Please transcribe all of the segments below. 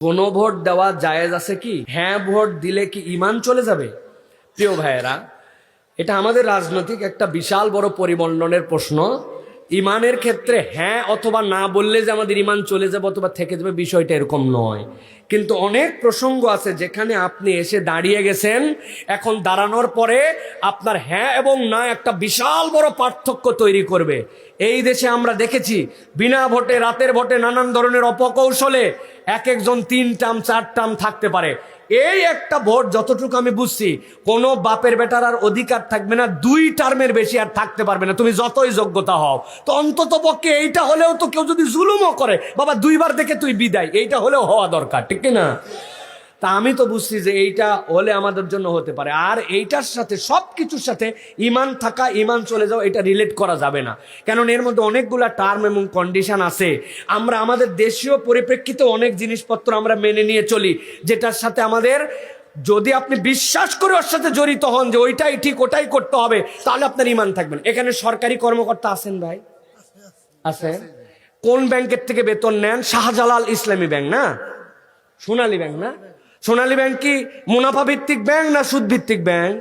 কোনো ভোট দেওয়া জায়েজ আছে কি? হ্যাঁ ভোট দিলে কি ঈমান চলে যাবে? প্রিয় ভাইয়েরা, এটা আমাদের রাজনৈতিক একটা বিশাল বড় পরিমণ্ডনের প্রশ্ন। ঈমানের ক্ষেত্রে হ্যাঁ অথবা না বললে যে আমাদের ঈমান চলে যাবে অথবা থেকে যাবে, বিষয়টা এরকম নয়। কিন্তু অনেক প্রসঙ্গ আছে যেখানে আপনি এসে দাঁড়িয়ে গেছেন, এখন দাঁড়ানোর পরে আপনার হ্যাঁ এবং না একটা বিশাল বড় পার্থক্য তৈরি করবে। এই দেশে আমরা দেখেছি বিনা ভোটে, রাতের ভোটে, নানান ধরনের অপকৌশলে এক একজন 3 টার্ম 4 টার্ম থাকতে পারে। এই একটা ভোট যতটুকু আমি বুঝছি, কোনো বাপের বেটার আর অধিকার থাকবে না 2 টার্মের বেশি আর থাকতে পারবে না, তুমি যতই যোগ্যতা হও। তো অন্তত পক্ষে এইটা হলেও তো, কেউ যদি জুলুমও করে, বাবা 2 বার দেখে তুই বিদায়, এইটা হলেও হওয়া দরকার, ঠিক না? তা আমি তো বুঝছি যে এইটা হলে আমাদের জন্য হতে পারে। আর এইটার সাথে সবকিছুর সাথে ঈমান থাকা, ঈমান চলে যাওয়া, এটা রিলেট করা যাবে না। কারণ এর মধ্যে অনেকগুলা টার্ম এবং কন্ডিশন আছে। আমরা আমাদের দেশীয় পরিপ্রেক্ষিতে অনেক জিনিসপত্র আমরা মেনে নিয়ে চলি, যেটার সাথে আমাদের, যদি আপনি বিশ্বাস করে ওর সাথে জড়িত হন যে ওইটাই ঠিক, ওটাই করতে হবে, তাহলে আপনার ঈমান থাকবেন। এখানে সরকারি কর্মকর্তা আছেন ভাই? আছে। কোন ব্যাংকের থেকে বেতন নেন? শাহজালাল ইসলামী ব্যাংক না? সোনালী ব্যাংক না? সোনালী ব্যাংক কি মুনাফা ভিত্তিক ব্যাংক না সুদ ভিত্তিক ব্যাংক?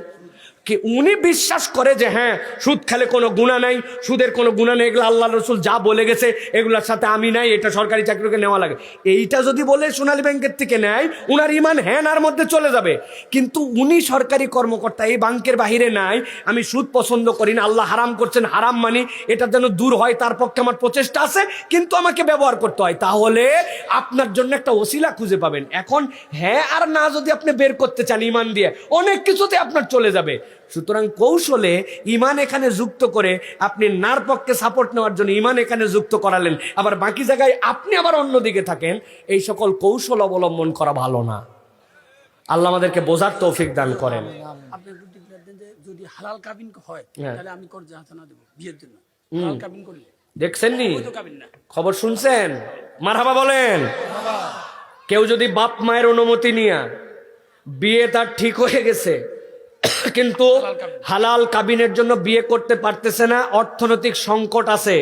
কি উনি বিশ্বাস করে যে হ্যাঁ সুদ খেলে কোনো গুনাহ নাই, সুদের কোনো গুনাহ নেই, এগুলো আল্লাহ রসুল যা বলে গেছে এগুলোর সাথে আমি নাই, এটা সরকারি চাকরিকে নেওয়া লাগে, এইটা যদি বলে সোনালী ব্যাংকের থেকে নেয়, উনার ঈমান হ্যাঁ নার মধ্যে চলে যাবে। কিন্তু উনি সরকারি কর্মকর্তা, এই ব্যাংকের বাহিরে নাই, আমি সুদ পছন্দ করি না, আল্লাহ হারাম করছেন, হারাম মানি, এটা যেন দূর হয় তার পক্ষে আমার প্রচেষ্টা আছে, কিন্তু আমাকে ব্যবহার করতে হয়, তাহলে আপনার জন্য একটা ওসিলা খুঁজে পাবেন। এখন হ্যাঁ আর না যদি আপনি বের করতে চান ঈমান দিয়ে, অনেক কিছুতে আপনার চলে যাবে। সুতরাং কৌশলে ঈমান এখানে যুক্ত করে আপনি নার পক্ষে সাপোর্ট নেওয়ার জন্য ঈমান এখানে যুক্ত করালেন, আবার বাকি জায়গায় আপনি আবার অন্যদিকে থাকেন, এই সকল কৌশল অবলম্বন করা ভালো না। আল্লাহ আমাদেরকে বোঝার তৌফিক দান করেন। আপনি যদি হালাল কাবিন হয় তাহলে আমি কর জাহানা দেব বিয়ের জন্য। হালাল কাবিন করলে দেখছেন নি খবর শুনছেন? মারহাবা বলেন। কেউ যদি বাপ মায়ের অনুমতি নিয়ে বিয়ে তার ঠিক হয়ে গেছে, কিন্তু হালাল কাবিনের জন্য বিয়ে করতে পারতেছে না, অর্থনৈতিক সংকট আছে,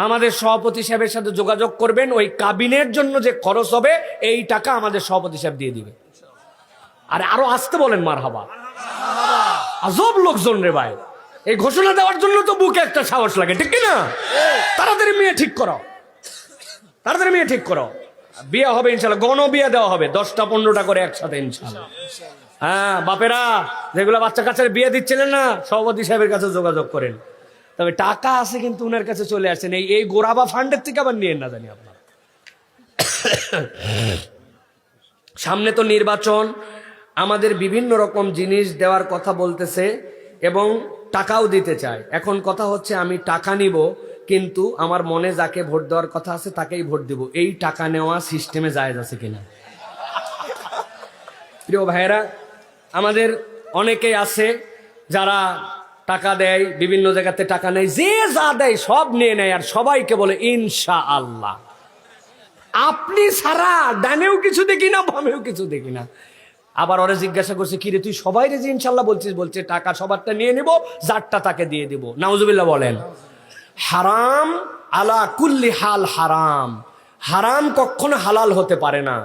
আমাদের সভাপতি সাহেবের সাথে যোগাযোগ করবেন, ওই কাবিনের জন্য যে খরচ হবে এই টাকা আমাদের সভাপতি সাহেব দিয়ে দিবে। আর আরো আসতে বলেন মারহাবা। আজব লোকজন রে ভাই, এই ঘোষণা দেওয়ার জন্য তো বুকে একটা সাহস লাগে, ঠিক না? তাড়াতাড়ি মেয়ে ঠিক করো, তাড়াতাড়ি মেয়ে ঠিক করো, বিয়ে হবে ইনশাল্লাহ, গণ বিয়ে দেওয়া হবে 10টা 15টা করে একসাথে ইনশাল্লাহ। হ্যাঁ বাপেরা যেগুলো বাচ্চা কাচ্চার বিয়ে দিচ্ছিলেন না, সভাপতি সাহেবের কাছে যোগাযোগ করেন। তবে টাকা আছে কিন্তু উনার কাছে চলে আসছেন, এই গোরাবা ফান্ডের থেকে আবার নিয়ে না জানি আপনার। সামনে তো নির্বাচন, আমাদের বিভিন্ন রকম জিনিস দেওয়ার কথা বলতেছে এবং টাকাও দিতে চায়। এখন কথা হচ্ছে আমি টাকা নিব, কিন্তু আমার মনে যাকে ভোট দেওয়ার কথা আছে তাকেই ভোট দিব, এই টাকা নেওয়া সিস্টেমে জায়েজ আছে কিনা? প্রিয় ভাইয়েরা, আমাদের অনেকেই আছে যারা টাকা দেয়, বিভিন্ন জায়গাতে টাকা নেয়, যে যা দেয় সব নিয়ে নেয় আর সবাইকে বলে ইনশাআল্লাহ। আপনি সারা ডানেও কিছু দেখি না, বামেও কিছু দেখি না। আবার ওরা জিজ্ঞাসা করছে, কিরে তুই সবাই রে যে ইনশাল্লাহ বলছিস? বলছে টাকা সবারটা নিয়ে নিব, যারটা তাকে দিয়ে দিব। নাউজুবিল্লাহ বলেন। হারাম আলা কুল্লি হাল হারাম, হারাম কখনো হালাল হতে পারে না।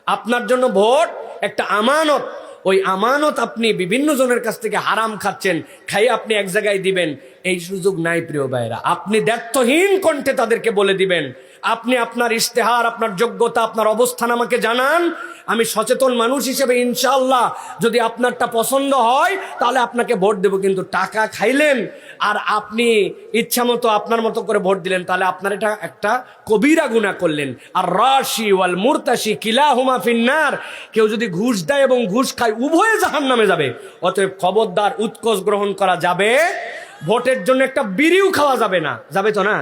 আপনার জন্য ভোট একটা আমানত, ওই আমানত আপনি বিভিন্ন জনের কাছ থেকে হারাম খাচ্ছেন, খাই আপনি এক জায়গায় দিবেন, এই সুযোগ নাই প্রিয় ভাইরা। আপনি দ্ব্যর্থহীন কণ্ঠে তাদেরকে বলে দিবেন, আপনি আপনার ইশতেহার, আপনার যোগ্যতা, আপনার অবস্থান আমাকে জানান, আমি সচেতন মানুষ হিসেবে ইনশাআল্লাহ যদি আপনারটা পছন্দ হয় তাহলে আপনাকে ভোট দেব। কিন্তু টাকা খাইলেন আর আপনি ইচ্ছা মতো আপনার মতো করে ভোট দিলেন, তাহলে আপনার এটা একটা কবিরা গুনাহ করলেন। আর রাশি ওয়াল মুরতাশি কিলাহুমা ফিন্নার, কেউ যদি ঘুষ দেয় এবং ঘুষ খায় উভয়ে জাহান্নামে যাবে। অতএব খবরদার, উৎকোচ গ্রহণ করা যাবে, ভোটের জন্য একটা বিড়িও খাওয়া যাবে না। যাবে তো না?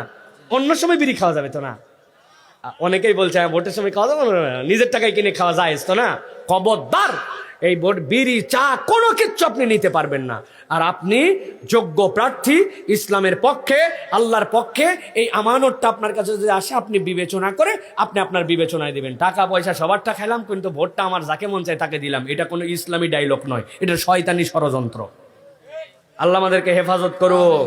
অন্য সময় বিড়ি খাওয়া যাবে তো না? অনেকেই বলছে ভোটের সময় খাওয়া যাবে না, নিজের টাকায় কিনে খাওয়া যায় তো না? খবরদার, এই ভোট বিড়ি চা কোনো কিচ্ছু আপনি নিতে পারবেন না। আর আপনি যোগ্য প্রার্থী, ইসলামের পক্ষে, আল্লাহর পক্ষে, এই আমানতটা আপনার কাছে যদি আসে আপনি বিবেচনা করে আপনি আপনার বিবেচনায় দিবেন। টাকা পয়সা সবারটা খেলাম, কিন্তু ভোটটা আমার যাকে মন চায় তাকে দিলাম, এটা কোনো ইসলামী ডায়লগ নয়, এটা শয়তানি ষড়যন্ত্র। আল্লাহ আমাদেরকে হেফাজত করুক।